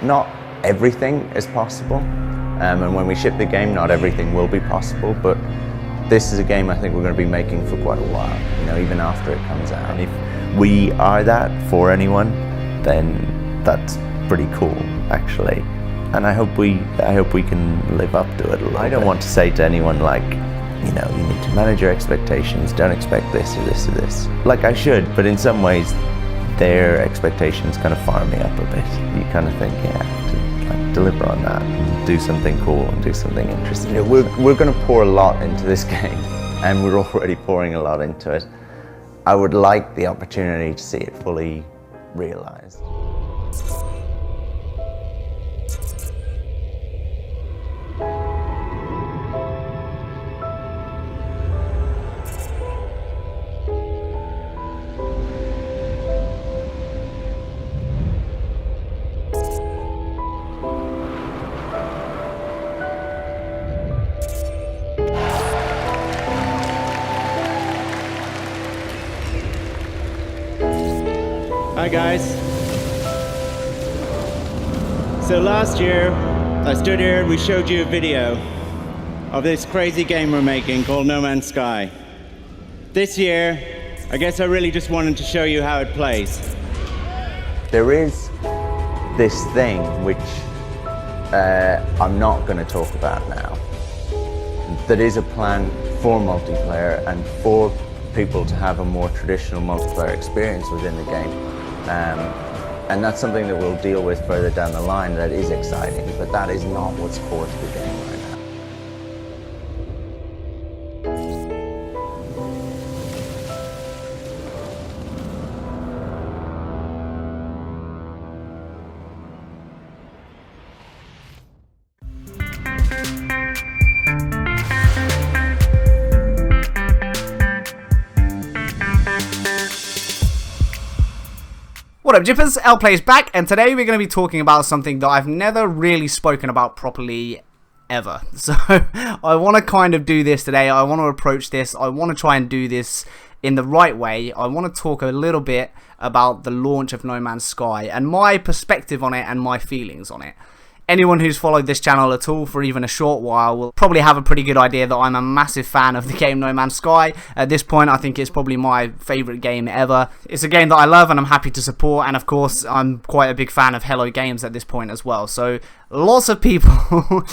not everything is possible, and when we ship the game, not everything will be possible, but this is a game I think we're going to be making for quite a while, you know, even after it comes out. And if we are that for anyone, then that's pretty cool, actually. And I hope we can live up to it. I don't want to say to anyone like, you know, you need to manage your expectations, don't expect this or this or this. Like I should, but in some ways their expectations kind of fire me up a bit. You kind of think, yeah, I have to like deliver on that and do something cool and do something interesting. You know, we're going to pour a lot into this game, and we're already pouring a lot into it. I would like the opportunity to see it fully realized. Hi guys. So last year I stood here and we showed you a video of this crazy game we're making called No Man's Sky. This year I guess I really just wanted to show you how it plays. There is this thing which I'm not going to talk about now. That is a plan for multiplayer and for people to have a more traditional multiplayer experience within the game. And that's something that we'll deal with further down the line. That is exciting, but that is not what's core to the game right now. What up, Jippers? LPlay's back, and today we're going to be talking about something that I've never really spoken about properly ever. So I want to kind of do this today. I want to approach this. I want to try and do this in the right way. I want to talk a little bit about the launch of No Man's Sky and my perspective on it and my feelings on it. Anyone who's followed this channel at all for even a short while will probably have a pretty good idea that I'm a massive fan of the game No Man's Sky. At this point, I think it's probably my favourite game ever. It's a game that I love and I'm happy to support, and of course, I'm quite a big fan of Hello Games at this point as well. So, lots of people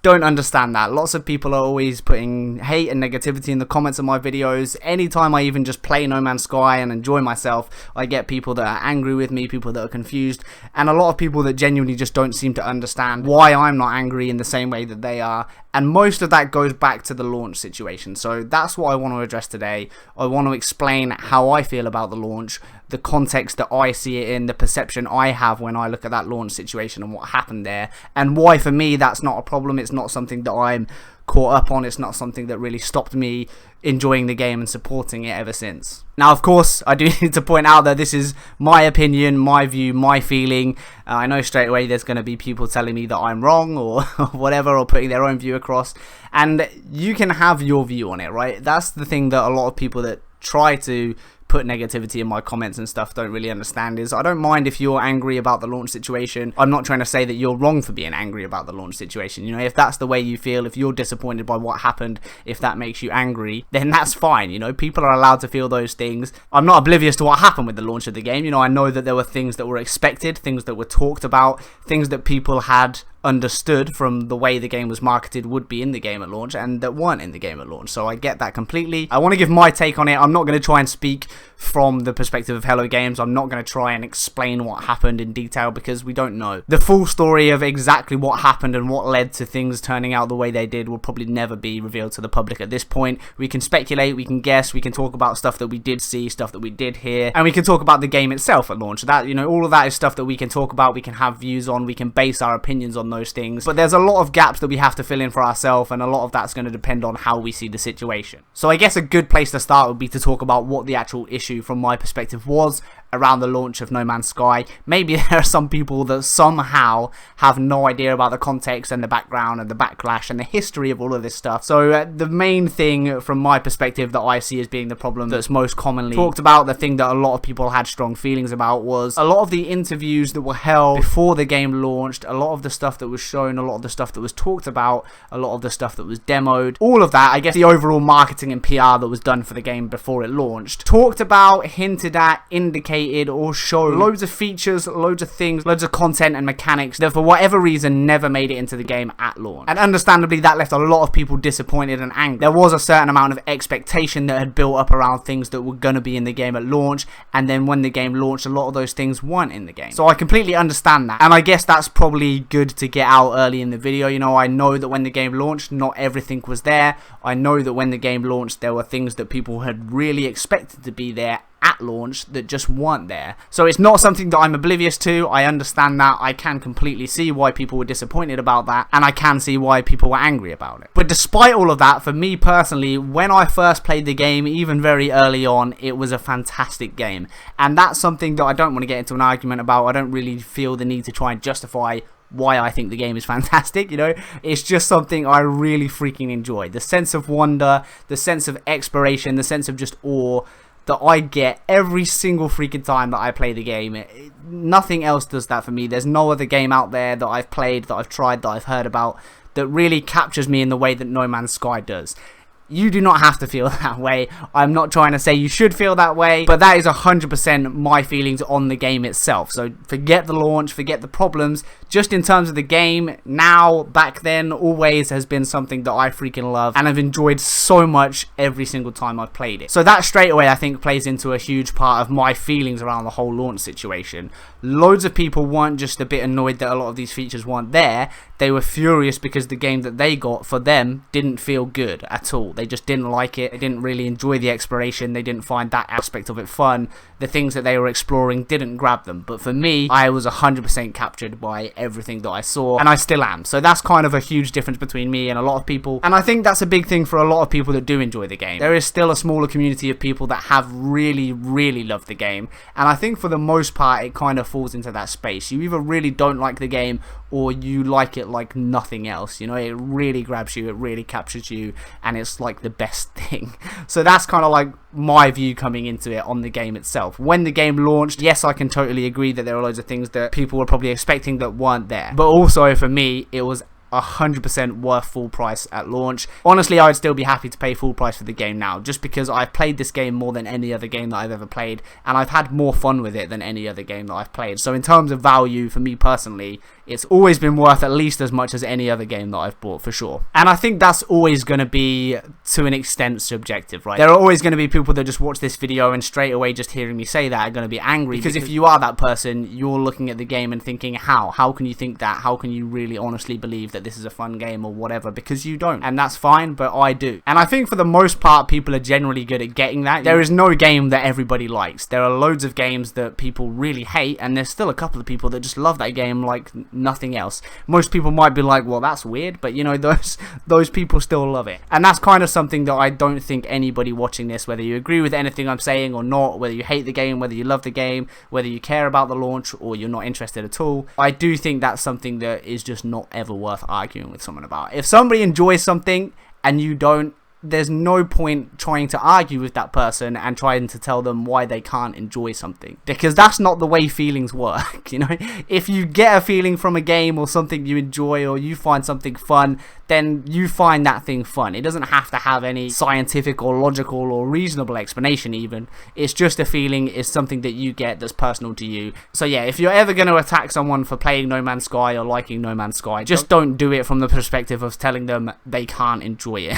don't understand that. Lots of people are always putting hate and negativity in the comments of my videos. Anytime I even just play No Man's Sky and enjoy myself, I get people that are angry with me, people that are confused, and a lot of people that genuinely just don't seem to understand why I'm not angry in the same way that they are. And most of that goes back to the launch situation. So that's what I want to address today. I want to explain how I feel about the launch, the context that I see it in, the perception I have when I look at that launch situation and what happened there, and why for me that's not a problem. It's not something that I'm caught up on. It's not something that really stopped me enjoying the game and supporting it ever since. Now, of course, I do need to point out that this is my opinion, my view, my feeling. I know straight away there's going to be people telling me that I'm wrong or whatever, or putting their own view across, and you can have your view on it, right? That's the thing that a lot of people that try to put negativity in my comments and stuff don't really understand is I don't mind if you're angry about the launch situation. I'm not trying to say that you're wrong for being angry about the launch situation. You know, if that's the way you feel, if you're disappointed by what happened, if that makes you angry, then that's fine. You know, people are allowed to feel those things. I'm not oblivious to what happened with the launch of the game. You know, I know that there were things that were expected, things that were talked about, things that people had understood from the way the game was marketed would be in the game at launch and that weren't in the game at launch. So I get that completely. I want to give my take on it. I'm not going to try and speak from the perspective of Hello Games. I'm not going to try and explain what happened in detail because we don't know. The full story of exactly what happened and what led to things turning out the way they did will probably never be revealed to the public at this point. We can speculate, we can guess, we can talk about stuff that we did see, stuff that we did hear, and we can talk about the game itself at launch. That, you know, all of that is stuff that we can talk about, we can have views on, we can base our opinions on those things, but there's a lot of gaps that we have to fill in for ourselves, and a lot of that's going to depend on how we see the situation. So I guess a good place to start would be to talk about what the actual issue from my perspective was around the launch of No Man's Sky. Maybe there are some people that somehow have no idea about the context and the background and the backlash and the history of all of this stuff. So the main thing from my perspective that I see as being the problem that's most commonly talked about, the thing that a lot of people had strong feelings about, was a lot of the interviews that were held before the game launched, a lot of the stuff that was shown, a lot of the stuff that was talked about, a lot of the stuff that was demoed, all of that, I guess the overall marketing and PR that was done for the game before it launched, talked about, hinted at, indicated, or showed loads of features, loads of things, loads of content and mechanics that for whatever reason never made it into the game at launch. And understandably that left a lot of people disappointed and angry. There was a certain amount of expectation that had built up around things that were going to be in the game at launch, and then when the game launched, a lot of those things weren't in the game. So I completely understand that, and I guess that's probably good to get out early in the video. You know, I know that when the game launched, not everything was there. I know that when the game launched, there were things that people had really expected to be there at launch that just weren't there. So it's not something that I'm oblivious to. I understand that. I can completely see why people were disappointed about that, and I can see why people were angry about it. But despite all of that, for me personally, when I first played the game, even very early on, it was a fantastic game. And that's something that I don't want to get into an argument about. I don't really feel the need to try and justify why I think the game is fantastic, you know. It's just something I really freaking enjoy. The sense of wonder, the sense of exploration, the sense of just awe that I get every single freaking time that I play the game. Nothing else does that for me. There's no other game out there that I've played, that I've tried, that I've heard about, that really captures me in the way that No Man's Sky does. You do not have to feel that way. I'm not trying to say you should feel that way, but that is 100% my feelings on the game itself. So forget the launch, forget the problems. Just in terms of the game, now, back then, always has been something that I freaking love, and I've enjoyed so much every single time I've played it. So that straight away, I think, plays into a huge part of my feelings around the whole launch situation. Loads of people weren't just a bit annoyed that a lot of these features weren't there. They were furious because the game that they got, for them, didn't feel good at all. They just didn't like it. They didn't really enjoy the exploration. They didn't find that aspect of it fun. The things that they were exploring didn't grab them. But for me, I was 100% captured by everything that I saw, and I still am. So that's kind of a huge difference between me and a lot of people, and I think that's a big thing for a lot of people that do enjoy the game. There is still a smaller community of people that have really, really loved the game, and I think for the most part it kind of falls into that space. You either really don't like the game or you like it like nothing else. You know, it really grabs you, it really captures you, and it's like the best thing. So that's kind of like my view coming into it on the game itself. When the game launched, yes, I can totally agree that there are loads of things that people were probably expecting that weren't there, but also for me it was 100% worth full price at launch. Honestly, I would still be happy to pay full price for the game now, just because I've played this game more than any other game that I've ever played, and I've had more fun with it than any other game that I've played. So in terms of value, for me personally, it's always been worth at least as much as any other game that I've bought, for sure. And I think that's always going to be, to an extent, subjective, right? There are always going to be people that just watch this video and straight away just hearing me say that are going to be angry, because if you are that person, you're looking at the game and thinking, how can you think that? How can you really honestly believe that this is a fun game or whatever? Because you don't, and that's fine, but I do. And I think for the most part, people are generally good at getting that. There is no game that everybody likes. There are loads of games that people really hate, and there's still a couple of people that just love that game like nothing else. Most people might be like, well, that's weird, but you know, those people still love it. And that's kind of something that I don't think anybody watching this, whether you agree with anything I'm saying or not, whether you hate the game, whether you love the game, whether you care about the launch or you're not interested at all, I do think that's something that is just not ever worth arguing with someone about. If somebody enjoys something and you don't, there's no point trying to argue with that person and trying to tell them why they can't enjoy something, because that's not the way feelings work. You know, if you get a feeling from a game or something you enjoy, or you find something fun, then you find that thing fun. It doesn't have to have any scientific or logical or reasonable explanation even. It's just a feeling, it's something that you get that's personal to you. So yeah, if you're ever going to attack someone for playing No Man's Sky or liking No Man's Sky, just don't do it from the perspective of telling them they can't enjoy it.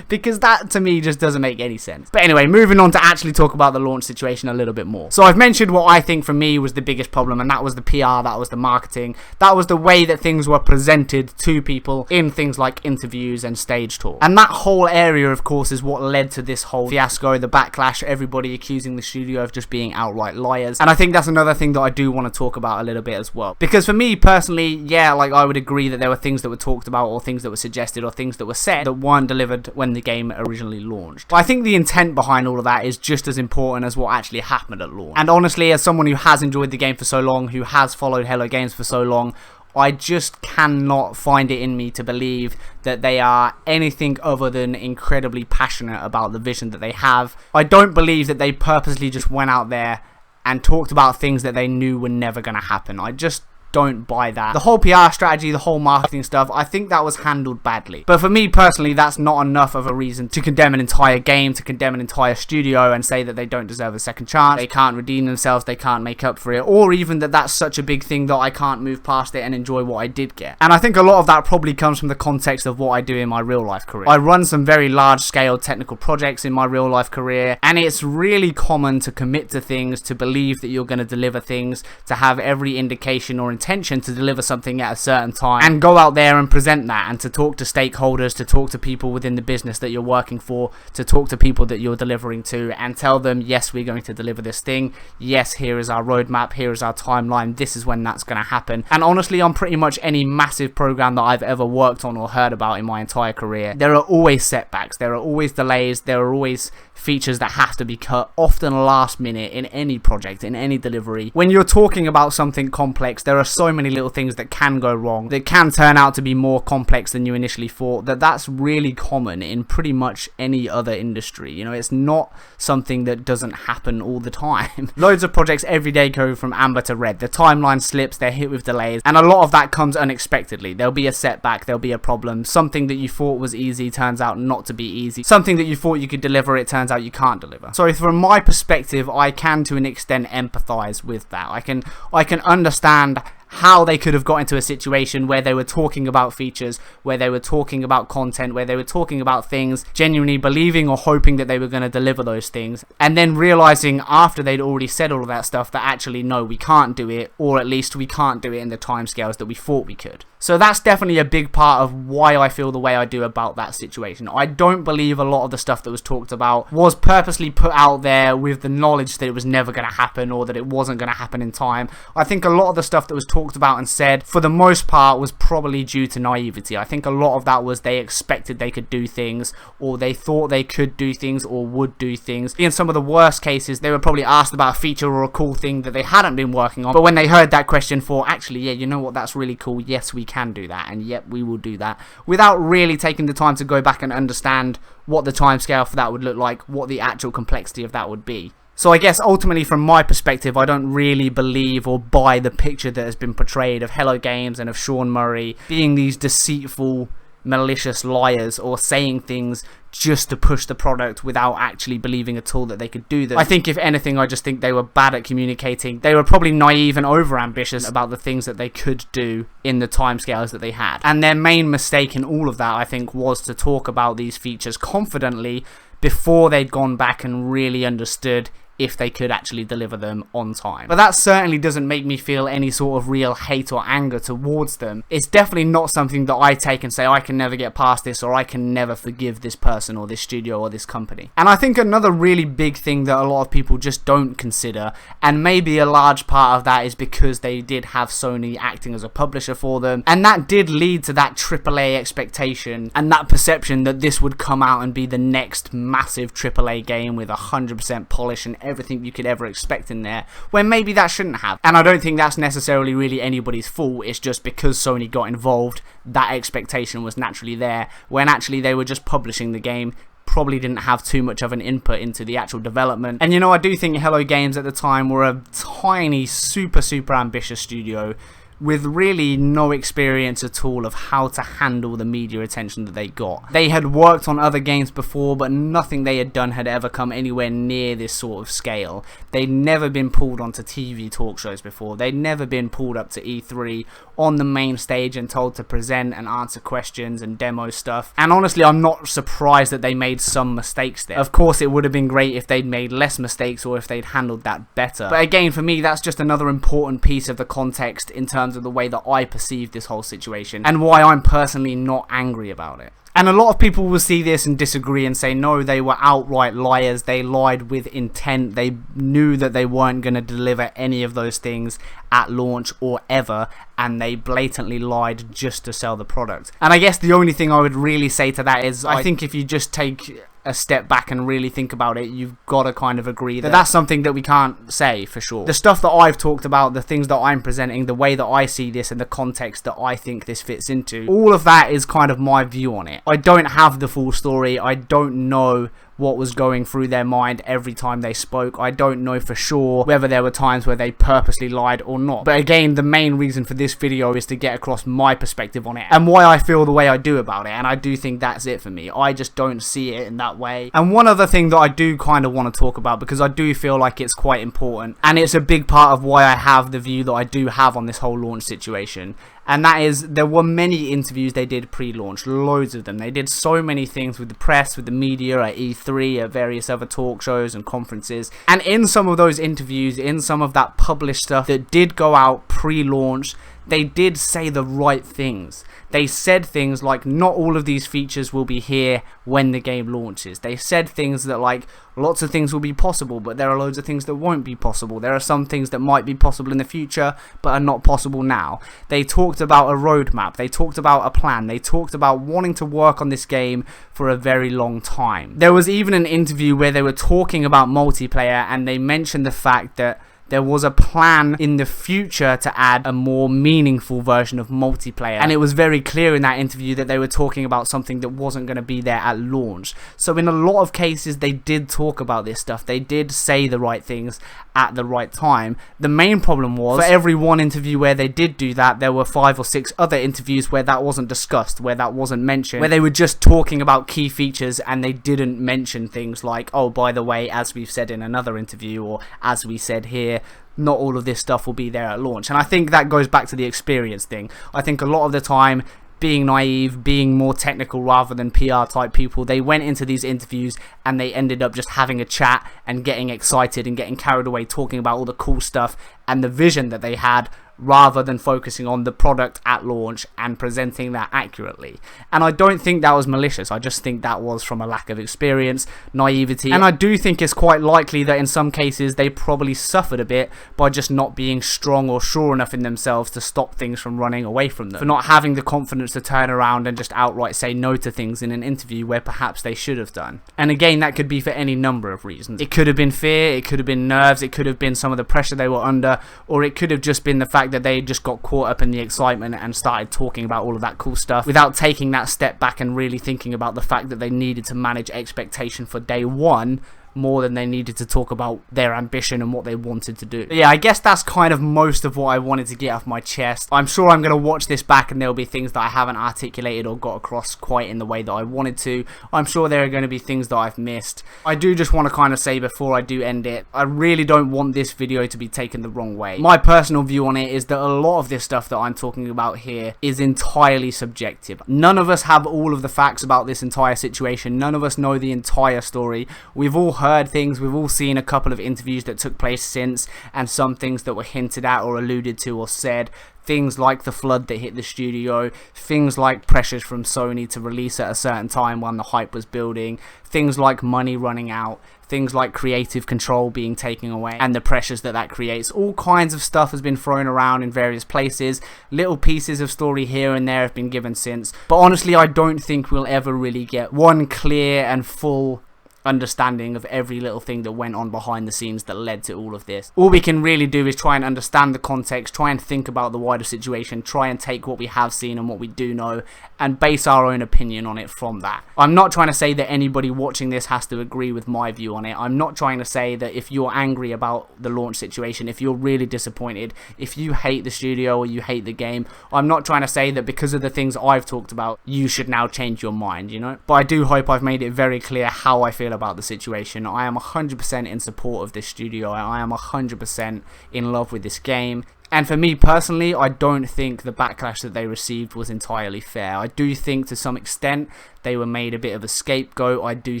Because that to me just doesn't make any sense. But anyway, moving on to actually talk about the launch situation a little bit more. So I've mentioned what I think for me was the biggest problem, and that was the PR, that was the marketing, that was the way that things were presented to people in things like interviews and stage tour. And that whole area, of course, is what led to this whole fiasco, the backlash, everybody accusing the studio of just being outright liars. And I think that's another thing that I do want to talk about a little bit as well. Because for me personally, yeah, like I would agree that there were things that were talked about or things that were suggested or things that were said that weren't delivered covered when the game originally launched. But I think the intent behind all of that is just as important as what actually happened at launch. And honestly, as someone who has enjoyed the game for so long, who has followed Hello Games for so long, I just cannot find it in me to believe that they are anything other than incredibly passionate about the vision that they have. I don't believe that they purposely just went out there and talked about things that they knew were never going to happen. I just don't buy that. The whole PR strategy, the whole marketing stuff, I think that was handled badly. But for me personally, that's not enough of a reason to condemn an entire game, to condemn an entire studio and say that they don't deserve a second chance, they can't redeem themselves, they can't make up for it, or even that that's such a big thing that I can't move past it and enjoy what I did get. And I think a lot of that probably comes from the context of what I do in my real life career. I run some very large scale technical projects in my real life career, and it's really common to commit to things, to believe that you're going to deliver things, to have every indication or intention to deliver something at a certain time, and go out there and present that, and to talk to stakeholders, to talk to people within the business that you're working for, to talk to people that you're delivering to, and tell them, yes, we're going to deliver this thing, yes, here is our roadmap, here is our timeline, this is when that's going to happen. And honestly, on pretty much any massive program that I've ever worked on or heard about in my entire career, there are always setbacks, there are always delays, there are always features that have to be cut, often last minute, in any project, in any delivery. When you're talking about something complex, there are so many little things that can go wrong, that can turn out to be more complex than you initially thought, that's really common in pretty much any other industry. You know, it's not something that doesn't happen all the time. Loads of projects every day go from amber to red. The timeline slips, they're hit with delays, and a lot of that comes unexpectedly. There'll be a setback, there'll be a problem. Something that you thought was easy turns out not to be easy. Something that you thought you could deliver, it turns out you can't deliver. So from my perspective, I can to an extent empathize with that. I can understand how they could have got into a situation where they were talking about features, where they were talking about content, where they were talking about things, genuinely believing or hoping that they were going to deliver those things, and then realizing after they'd already said all of that stuff that actually, no, we can't do it, or at least we can't do it in the timescales that we thought we could. So that's definitely a big part of why I feel the way I do about that situation. I don't believe a lot of the stuff that was talked about was purposely put out there with the knowledge that it was never going to happen, or that it wasn't going to happen in time. I think a lot of the stuff that was talked about and said, for the most part, was probably due to naivety. I think a lot of that was they expected they could do things, or they thought they could do things, or would do things. In some of the worst cases, they were probably asked about a feature or a cool thing that they hadn't been working on, but when they heard that question for, actually, yeah, you know what, that's really cool, yes, we can do that, and yep, we will do that, without really taking the time to go back and understand what the timescale for that would look like, what the actual complexity of that would be. So I guess ultimately from my perspective, I don't really believe or buy the picture that has been portrayed of Hello Games and of Sean Murray being these deceitful, malicious liars, or saying things just to push the product without actually believing at all that they could do them. I think if anything, I just think they were bad at communicating. They were probably naive and over-ambitious about the things that they could do in the timescales that they had. And their main mistake in all of that, I think, was to talk about these features confidently before they'd gone back and really understood if they could actually deliver them on time. But that certainly doesn't make me feel any sort of real hate or anger towards them. It's definitely not something that I take and say, I can never get past this, or I can never forgive this person or this studio or this company. And I think another really big thing that a lot of people just don't consider, and maybe a large part of that is because they did have Sony acting as a publisher for them, and that did lead to that AAA expectation and that perception that this would come out and be the next massive AAA game with 100% polish and everything you could ever expect in there, when maybe that shouldn't have. And I don't think that's necessarily really anybody's fault. It's just because Sony got involved, that expectation was naturally there, when actually they were just publishing the game, probably didn't have too much of an input into the actual development. And you know, I do think Hello Games at the time were a tiny, super ambitious studio with really no experience at all of how to handle the media attention that they got. They had worked on other games before, but nothing they had done had ever come anywhere near this sort of scale. They'd never been pulled onto TV talk shows before. They'd never been pulled up to E3 on the main stage and told to present and answer questions and demo stuff. And honestly, I'm not surprised that they made some mistakes there. Of course, it would have been great if they'd made less mistakes or if they'd handled that better. But again, for me, that's just another important piece of the context in terms terms of the way that I perceive this whole situation and why I'm personally not angry about it. And a lot of people will see this and disagree and say, no, they were outright liars. They lied with intent. They knew that they weren't going to deliver any of those things at launch or ever, and they blatantly lied just to sell the product. And I guess the only thing I would really say to that is, I think if you just take a step back and really think about it, you've got to kind of agree that that's something that we can't say for sure. The stuff that I've talked about, the things that I'm presenting, the way that I see this and the context that I think this fits into, all of that is kind of my view on it. I don't have the full story. I don't know what was going through their mind every time they spoke. I don't know for sure whether there were times where they purposely lied or not. But again, the main reason for this video is to get across my perspective on it and why I feel the way I do about it. And I do think that's it for me. I just don't see it in that way. And one other thing that I do kind of want to talk about, because I do feel like it's quite important, and it's a big part of why I have the view that I do have on this whole launch situation, and that is, there were many interviews they did pre-launch, loads of them. They did so many things with the press, with the media, at E3, at various other talk shows and conferences. And in some of those interviews, in some of that published stuff that did go out pre-launch, they did say the right things. They said things like, not all of these features will be here when the game launches. They said things that, like, lots of things will be possible, but there are loads of things that won't be possible. There are some things that might be possible in the future, but are not possible now. They talked about a roadmap. They talked about a plan. They talked about wanting to work on this game for a very long time. There was even an interview where they were talking about multiplayer, and they mentioned the fact that there was a plan in the future to add a more meaningful version of multiplayer, and it was very clear in that interview that they were talking about something that wasn't going to be there at launch. So in a lot of cases they did talk about this stuff. They did say the right things at the right time. The main problem was, for every one interview where they did do that, there were 5 or 6 other interviews where that wasn't discussed, where that wasn't mentioned, where they were just talking about key features and they didn't mention things like, oh, by the way, as we've said in another interview, or as we said here, not all of this stuff will be there at launch. And I think that goes back to the experience thing. I think a lot of the time, being naive, being more technical rather than PR type people, they went into these interviews and they ended up just having a chat and getting excited and getting carried away talking about all the cool stuff and the vision that they had, rather than focusing on the product at launch and presenting that accurately. And I don't think that was malicious. I just think that was from a lack of experience, naivety, and I do think it's quite likely that in some cases they probably suffered a bit by just not being strong or sure enough in themselves to stop things from running away from them, for not having the confidence to turn around and just outright say no to things in an interview where perhaps they should have done. And again, that could be for any number of reasons. It could have been fear, it could have been nerves, it could have been some of the pressure they were under, or it could have just been the fact that they just got caught up in the excitement and started talking about all of that cool stuff without taking that step back and really thinking about the fact that they needed to manage expectation for day one more than they needed to talk about their ambition and what they wanted to do. But yeah, I guess that's kind of most of what I wanted to get off my chest. I'm sure I'm going to watch this back and there'll be things that I haven't articulated or got across quite in the way that I wanted to. I'm sure there are going to be things that I've missed. I do just want to kind of say before I do end it, I really don't want this video to be taken the wrong way. My personal view on it is that a lot of this stuff that I'm talking about here is entirely subjective. None of us have all of the facts about this entire situation. None of us know the entire story. We've all heard things, we've all seen a couple of interviews that took place since, and some things that were hinted at or alluded to or said. Things like the flood that hit the studio, things like pressures from Sony to release at a certain time when the hype was building, things like money running out, things like creative control being taken away and the pressures that that creates. All kinds of stuff has been thrown around in various places. Little pieces of story here and there have been given since, but honestly I don't think we'll ever really get one clear and full understanding of every little thing that went on behind the scenes that led to all of this. All we can really do is try and understand the context, try and think about the wider situation, try and take what we have seen and what we do know and base our own opinion on it from that. I'm not trying to say that anybody watching this has to agree with my view on it. I'm not trying to say that if you're angry about the launch situation, if you're really disappointed, if you hate the studio or you hate the game, I'm not trying to say that because of the things I've talked about, you should now change your mind, you know? But I do hope I've made it very clear how I feel about the situation. I am 100% in support of this studio. I am 100% in love with this game. And for me personally, I don't think the backlash that they received was entirely fair. I do think to some extent they were made a bit of a scapegoat. I do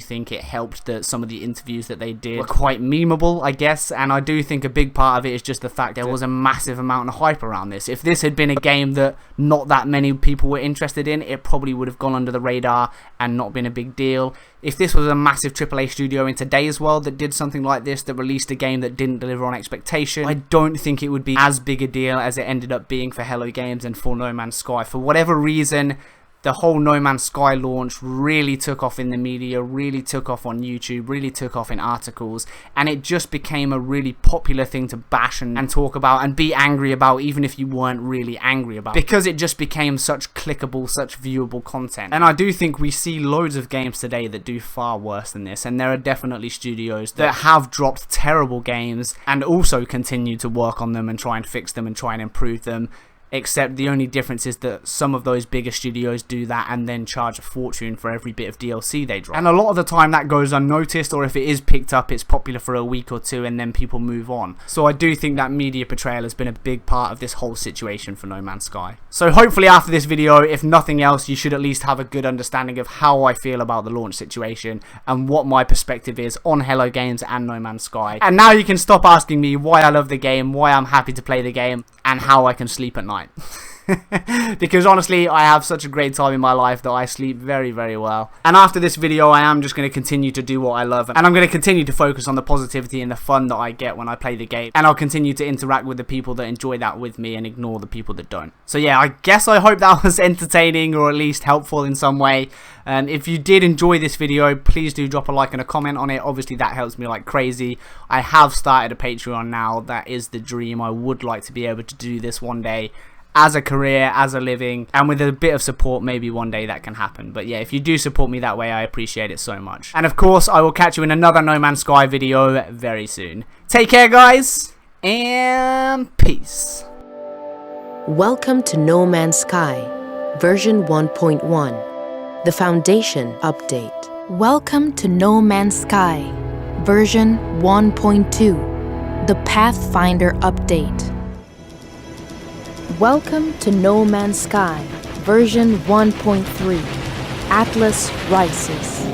think it helped that some of the interviews that they did were quite memeable, I guess, and I do think a big part of it is just the fact there was a massive amount of hype around this. If this had been a game that not that many people were interested in, it probably would have gone under the radar and not been a big deal. If this was a massive AAA studio in today's world that did something like this, that released a game that didn't deliver on expectation, I don't think it would be as big a deal as it ended up being for Hello Games and for No Man's Sky. For whatever reason, the whole No Man's Sky launch really took off in the media, really took off on YouTube, really took off in articles, and it just became a really popular thing to bash and talk about and be angry about, even if you weren't really angry about, because it just became such clickable, such viewable content. And I do think we see loads of games today that do far worse than this, and there are definitely studios that have dropped terrible games and also continue to work on them and try and fix them and try and improve them. Except the only difference is that some of those bigger studios do that and then charge a fortune for every bit of DLC they drop. And a lot of the time that goes unnoticed, or if it is picked up, it's popular for a week or two and then people move on. So I do think that media portrayal has been a big part of this whole situation for No Man's Sky. So hopefully after this video, if nothing else, you should at least have a good understanding of how I feel about the launch situation and what my perspective is on Hello Games and No Man's Sky. And now you can stop asking me why I love the game, why I'm happy to play the game, and how I can sleep at night. Because honestly, I have such a great time in my life that I sleep very, very well. And after this video, I am just going to continue to do what I love, and I'm going to continue to focus on the positivity and the fun that I get when I play the game, and I'll continue to interact with the people that enjoy that with me and ignore the people that don't. So yeah, I guess I hope that was entertaining or at least helpful in some way. If you did enjoy this video, please do drop a like and a comment on it. Obviously that helps me like crazy. I have started a Patreon now. That is the dream. I would like to be able to do this one day as a career, as a living, and with a bit of support, maybe one day that can happen. But yeah, if you do support me that way, I appreciate it so much. And of course, I will catch you in another No Man's Sky video very soon. Take care, guys, and peace. Welcome to No Man's Sky, version 1.1, the Foundation update. Welcome to No Man's Sky, version 1.2, the Pathfinder update. Welcome to No Man's Sky, version 1.3, Atlas Rises.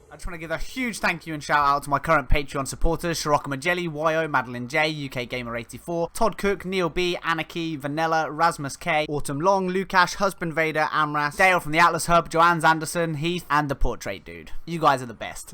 I just want to give a huge thank you and shout out to my current Patreon supporters: Shiraka Majelli, YO, Madeline J, UK Gamer 84, Todd Cook, Neil B, Anarchy, Vanilla, Rasmus K, Autumn Long, Lukash, Husband Vader, Amras, Dale from the Atlas Hub, Joanne Anderson, Heath, and the Portrait Dude. You guys are the best.